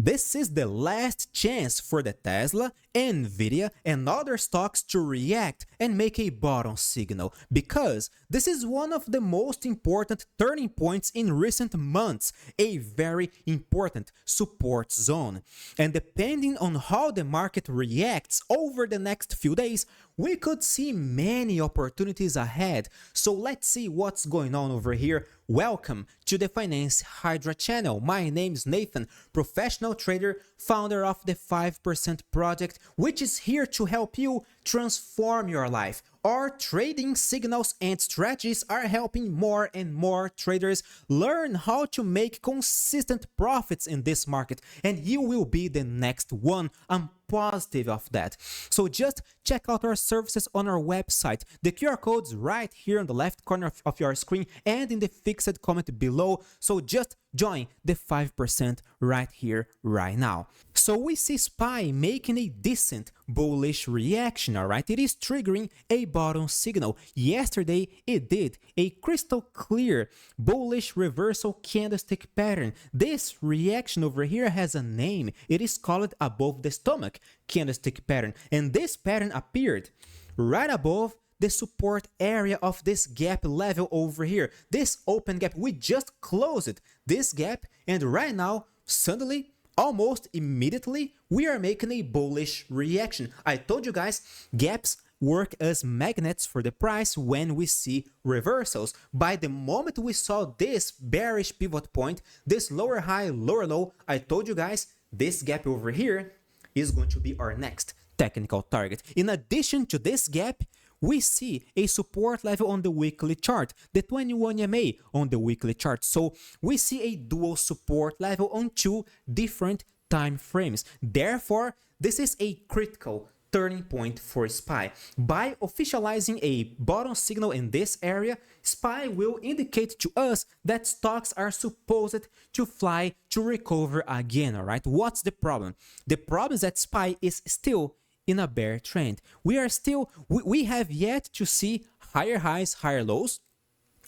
This is the last chance for the Tesla, Nvidia, and other stocks to react and make a bottom signal, because this is one of the most important turning points in recent months, a very important support zone. And depending on how the market reacts over the next few days, we could see many opportunities ahead. So let's see what's going on over here. Welcome to the Finance Hydra channel. My name is Nathan, professional trader, founder of the 5% project, which is here to help you transform your life. Our trading signals and strategies are helping more and more traders learn how to make consistent profits in this market, and you will be the next one. I'm positive of that. So just check out our services on our website. The QR code's right here on the left corner of your screen and in the fixed comment below. So just join the 5% right here, right now. So we see SPY making a decent bullish reaction, alright? It is triggering a bottom signal. Yesterday, it did a crystal clear bullish reversal candlestick pattern. This reaction over here has a name. It is called above the stomach candlestick pattern. And this pattern appeared right above the support area of this gap level over here. This open gap, we just closed this gap, and right now, suddenly, almost immediately, we are making a bullish reaction. I told you guys, gaps work as magnets for the price when we see reversals. By the moment we saw this bearish pivot point, this lower high, lower low, I told you guys, this gap over here is going to be our next technical target. In addition to this gap, we see a support level on the weekly chart, the 21 EMA on the weekly chart. So we see a dual support level on two different time frames. Therefore, this is a critical turning point for SPY. By officializing a bottom signal in this area, SPY will indicate to us that stocks are supposed to fly to recover again, all right? What's the problem? The problem is that SPY is still in a bear trend. We have yet to see higher highs, higher lows,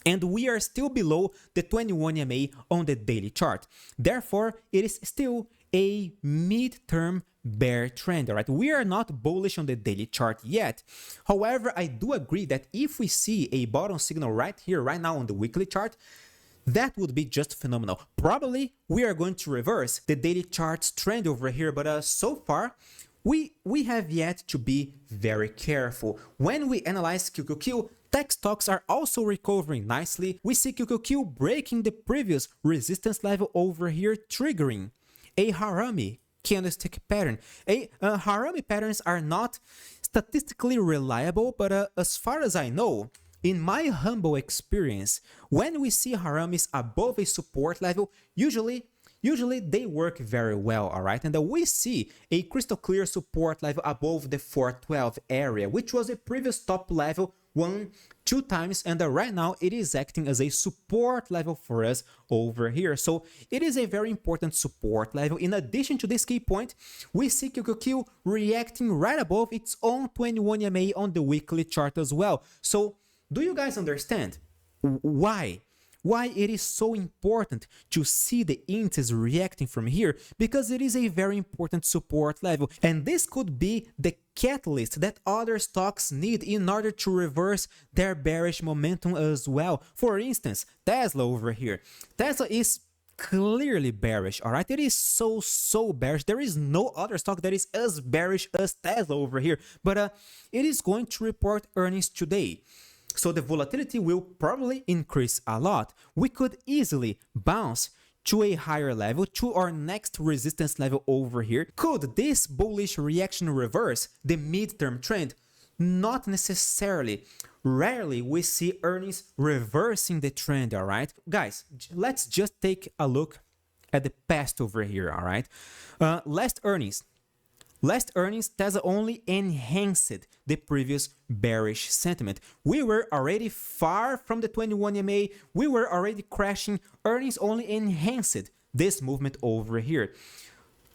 and we are still below the 21 EMA on the daily chart. Therefore, it is still a mid-term bear trend, all right? We are not bullish on the daily chart yet. However, I do agree that if we see a bottom signal right here, right now on the weekly chart, that would be just phenomenal. Probably we are going to reverse the daily chart's trend over here, but so far, we have yet to be very careful. When we analyze QQQ, tech stocks are also recovering nicely. We see QQQ breaking the previous resistance level over here, triggering a Harami candlestick pattern. Harami patterns are not statistically reliable, but as far as I know, in my humble experience, when we see Haramis above a support level, usually they work very well, all right? And we see a crystal clear support level above the 412 area, which was a previous top level two times, and right now it is acting as a support level for us over here. So it is a very important support level. In addition to this key point, we see QQQ reacting right above its own 21 EMA on the weekly chart as well. So do you guys understand why it is so important to see the indices reacting from here? Because it is a very important support level, and this could be the catalyst that other stocks need in order to reverse their bearish momentum as well. For instance, Tesla over here. Tesla is clearly bearish, all right? It is so bearish. There is no other stock that is as bearish as Tesla over here, but it is going to report earnings today. So the volatility will probably increase a lot. We could easily bounce to a higher level, to our next resistance level over here. Could this bullish reaction reverse the midterm trend? Not necessarily. Rarely we see earnings reversing the trend, all right? Guys, let's just take a look at the past over here, all right? Last earnings, Tesla only enhanced the previous bearish sentiment. We were already far from the 21 EMA. We were already crashing. Earnings only enhanced this movement over here.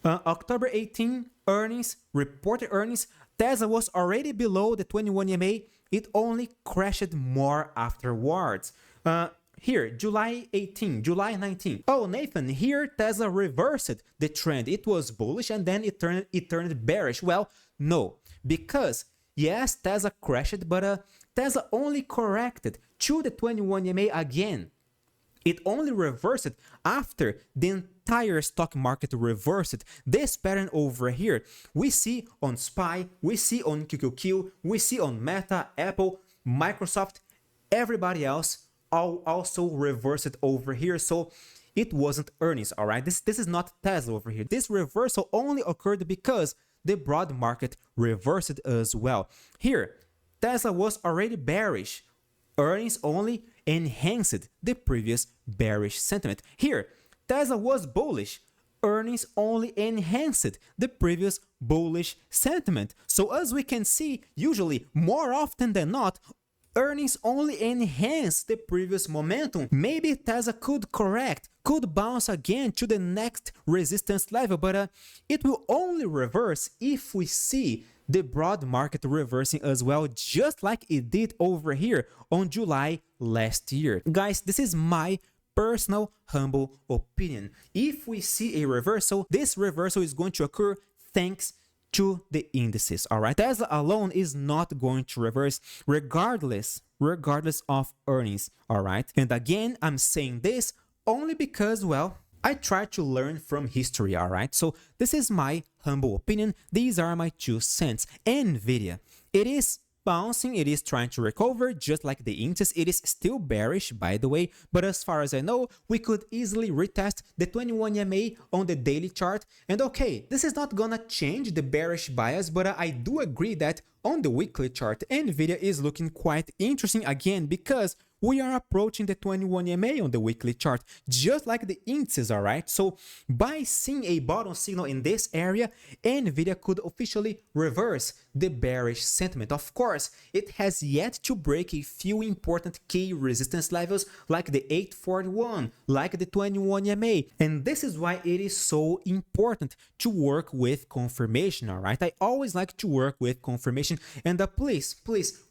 October 18 earnings, reported earnings, Tesla was already below the 21 EMA. It only crashed more afterwards. Here, July 18, July 19. Oh, Nathan, here Tesla reversed the trend. It was bullish and then it turned bearish. Well, no, because yes, Tesla crashed, but Tesla only corrected to the 21 EMA again. It only reversed after the entire stock market reversed. This pattern over here, we see on SPY, we see on QQQ, we see on Meta, Apple, Microsoft, everybody else also reversed over here. So it wasn't earnings, all right? This is not Tesla over here. This reversal only occurred because the broad market reversed as well. Here, Tesla was already bearish. Earnings only enhanced the previous bearish sentiment. Here, Tesla was bullish. Earnings only enhanced the previous bullish sentiment. So as we can see, usually, more often than not, earnings only enhance the previous momentum. Maybe Tesla could correct, could bounce again to the next resistance level, but it will only reverse if we see the broad market reversing as well, just like it did over here on July last year. Guys, this is my personal humble opinion. If we see a reversal, this reversal is going to occur thanks to the indices, all right? Tesla alone is not going to reverse regardless of earnings, all right? And again, I'm saying this only because, well, I try to learn from history, all right? So this is my humble opinion. These are my 2 cents. Nvidia, it is bouncing, it is trying to recover just like the indices. It is still bearish, by the way, but as far as I know, we could easily retest the 21 EMA on the daily chart. And okay, this is not gonna change the bearish bias, but I do agree that on the weekly chart, Nvidia is looking quite interesting again because we are approaching the 21 EMA on the weekly chart, just like the indices, all right? So by seeing a bottom signal in this area, Nvidia could officially reverse the bearish sentiment. Of course, it has yet to break a few important key resistance levels like the 841, like the 21 EMA. And this is why it is so important to work with confirmation, all right? I always like to work with confirmation. And please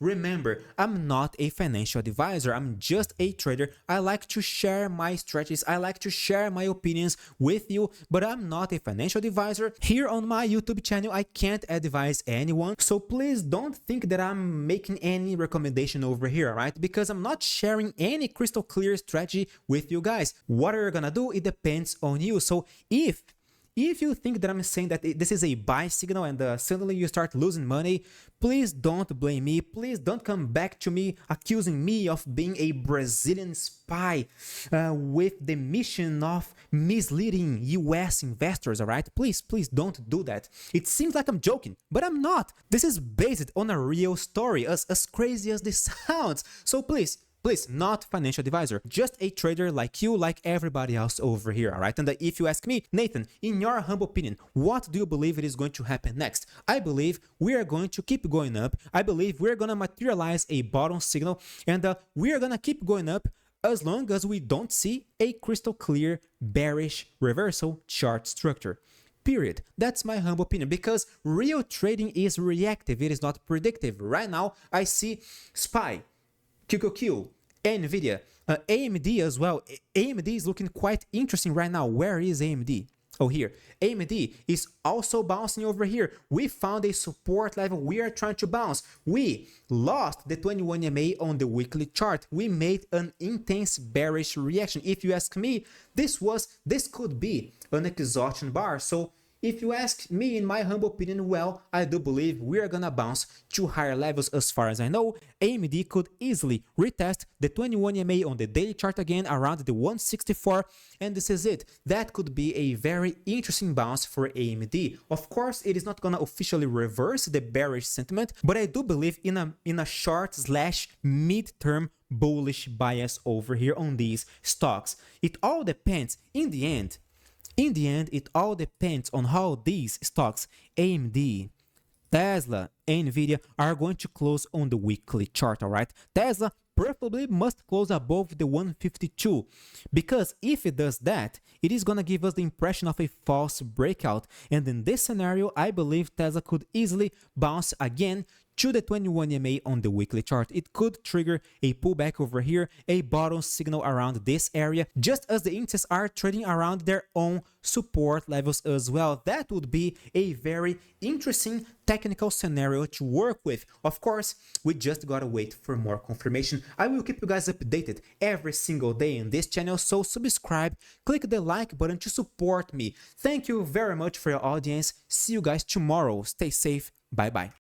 remember, I'm not a financial advisor. I'm just a trader. I like to share my strategies. I like to share my opinions with you, but I'm not a financial advisor. Here on my YouTube channel, I can't advise anyone. So please don't think that I'm making any recommendation over here, all right? Because I'm not sharing any crystal clear strategy with you guys. What are you gonna do? It depends on you. So if you think that I'm saying that this is a buy signal and suddenly you start losing money, please don't blame me. Please don't come back to me accusing me of being a Brazilian spy with the mission of misleading US investors, all right? Please don't do that. It seems like I'm joking, but I'm not. This is based on a real story, as crazy as this sounds. So please, not financial advisor, just a trader like you, like everybody else over here, all right? And if you ask me, Nathan, in your humble opinion, what do you believe it is going to happen next? I believe we are going to keep going up. I believe we're going to materialize a bottom signal, and we are going to keep going up as long as we don't see a crystal clear bearish reversal chart structure. Period. That's my humble opinion, because real trading is reactive. It is not predictive. Right now, I see SPY, QQQ, Nvidia, AMD as well. AMD is looking quite interesting right now. Where is AMD? Oh, here. AMD is also bouncing over here. We found a support level. We are trying to bounce. We lost the 21 EMA on the weekly chart. We made an intense bearish reaction. If you ask me, this could be an exhaustion bar. So if you ask me, in my humble opinion, well, I do believe we are gonna bounce to higher levels. As far as I know, AMD could easily retest the 21 EMA on the daily chart again around the 164, and this is it. That could be a very interesting bounce for AMD. Of course, it is not gonna officially reverse the bearish sentiment, but I do believe in a short/mid-term bullish bias over here on these stocks. It all depends in the end, it all depends on how these stocks, AMD, Tesla, Nvidia, are going to close on the weekly chart, all right? Tesla preferably must close above the 152, because if it does that, it is going to give us the impression of a false breakout. And in this scenario, I believe Tesla could easily bounce again to the 21 EMA on the weekly chart. It could trigger a pullback over here, a bottom signal around this area, just as the indices are trading around their own support levels as well. That would be a very interesting technical scenario to work with. Of course, we just gotta wait for more confirmation. I will keep you guys updated every single day in this channel, so subscribe, click the like button to support me. Thank you very much for your audience. See you guys tomorrow. Stay safe. Bye bye.